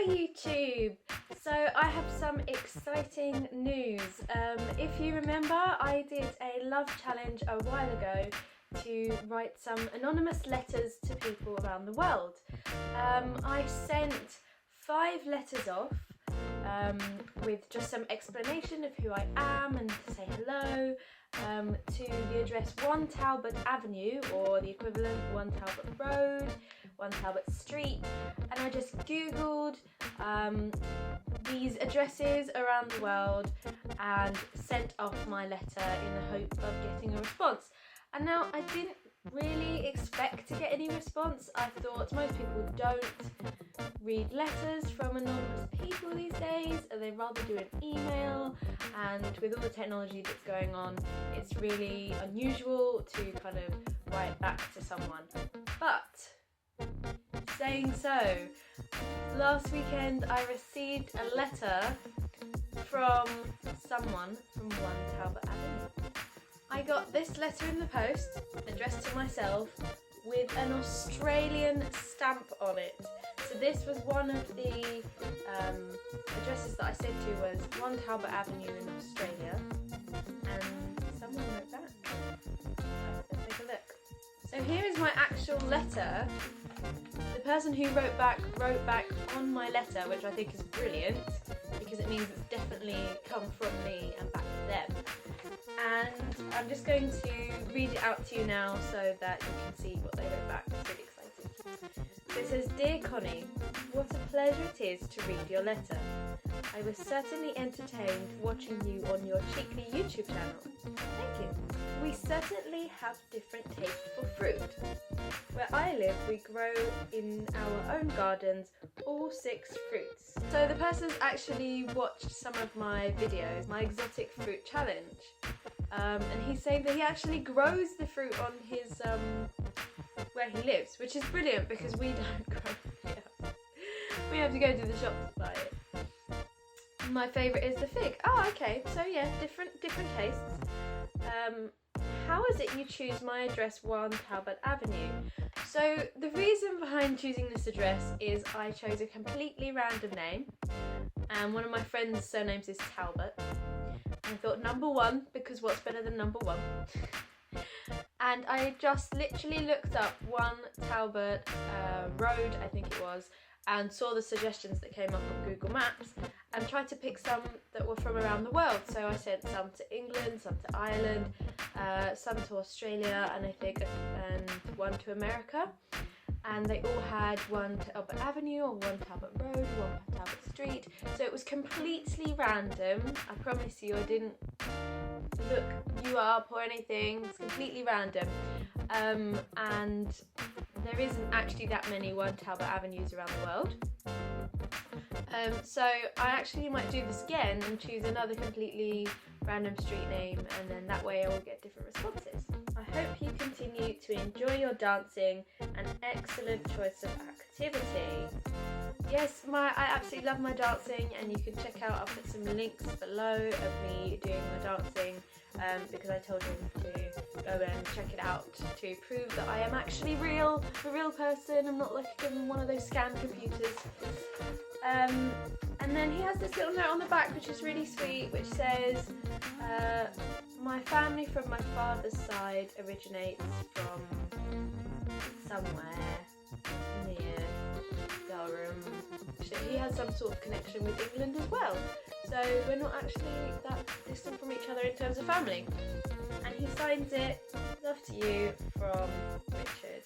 YouTube! So I have some exciting news. If you remember, I did a love challenge a while ago to write some anonymous letters to people around the world. I sent 5 letters off with just some explanation of who I am and to say hello to the address 1 Talbot Avenue, or the equivalent 1 Talbot Road, 1 Talbot Street, and I just googled these addresses around the world and sent off my letter in the hope of getting a response. And now I didn't really expect to get any response. I thought most people don't read letters from anonymous people these days, and they rather do an email, and with all the technology that's going on, it's really unusual to kind of write back to someone. But saying so, last weekend I received a letter from someone from 1 Talbot Avenue. I got this letter in the post, addressed to myself, with an Australian stamp on it. So this was one of the addresses that I sent to, was 1 Talbot Avenue in Australia, and someone wrote back. Let's take a look. So here is my actual letter. The person who wrote back on my letter, which I think is brilliant, because it means it's definitely come from me and back to them. And I'm just going to read it out to you now so that you can see what they wrote back. It's really exciting. So it says, "Dear Connie, what a pleasure it is to read your letter. I was certainly entertained watching you on your cheeky YouTube channel. Thank you. We certainly have different taste for fruit. Where I live, we grow in our own gardens all 6 fruits." So the person's actually watched some of my videos, my exotic fruit challenge, and he's saying that he actually grows the fruit on his where he lives, which is brilliant because we don't grow it here. We have to go to the shop to buy it. My favourite is the fig. Oh, okay, so yeah, different tastes. How is it you choose my address 1 Talbot Avenue? So the reason behind choosing this address is I chose a completely random name, and one of my friend's surnames is Talbot. I thought number 1, because what's better than number 1? And I just literally looked up 1 Talbot Road, I think it was, and saw the suggestions that came up on Google Maps and tried to pick some that were from around the world. So I sent some to England, some to Ireland, some to Australia, and I think and 1 to America. And they all had 1 Talbot Avenue, or 1 Talbot Road, 1 Talbot Street. So it was completely random. I promise you, I didn't look you up or anything. It's completely random. And there isn't actually that many 1 Talbot Avenues around the world. So I actually might do this again and choose another completely random street name, and then that way I will get different responses. I hope you continue to enjoy your dancing, an excellent choice of activity. Yes, I absolutely love my dancing, and you can check out, I'll put some links below of me doing my dancing, because I told him to go and check it out to prove that I am actually a real person. I'm not like one of those scam computers. And then he has this little note on the back which is really sweet, which says, my family from my father's side originates from somewhere near Durham. So he has some sort of connection with England as well. So we're not actually that distant from each other in terms of family. And he signs it, "Love to you, from Richard."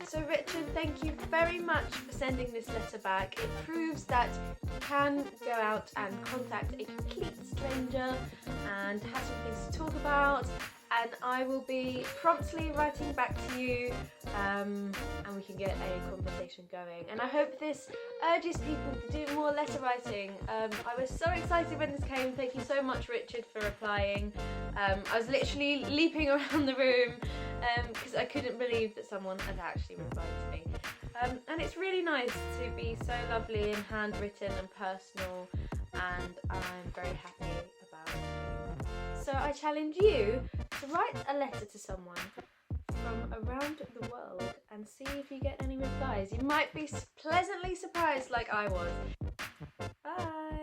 So Richard, thank you very much for sending this letter back. It proves that you can go out and contact a complete stranger and have some things to talk about, and I will be promptly writing back to you, and we can get a conversation going. And I hope this urges people to do more letter writing. I was so excited when this came. Thank you so much, Richard, for replying. I was literally leaping around the room because I couldn't believe that someone had actually replied to me. And it's really nice to be so lovely and handwritten and personal, and I'm very happy about it. So I challenge you to write a letter to someone from around the world and see if you get any replies. You might be pleasantly surprised like I was. Bye.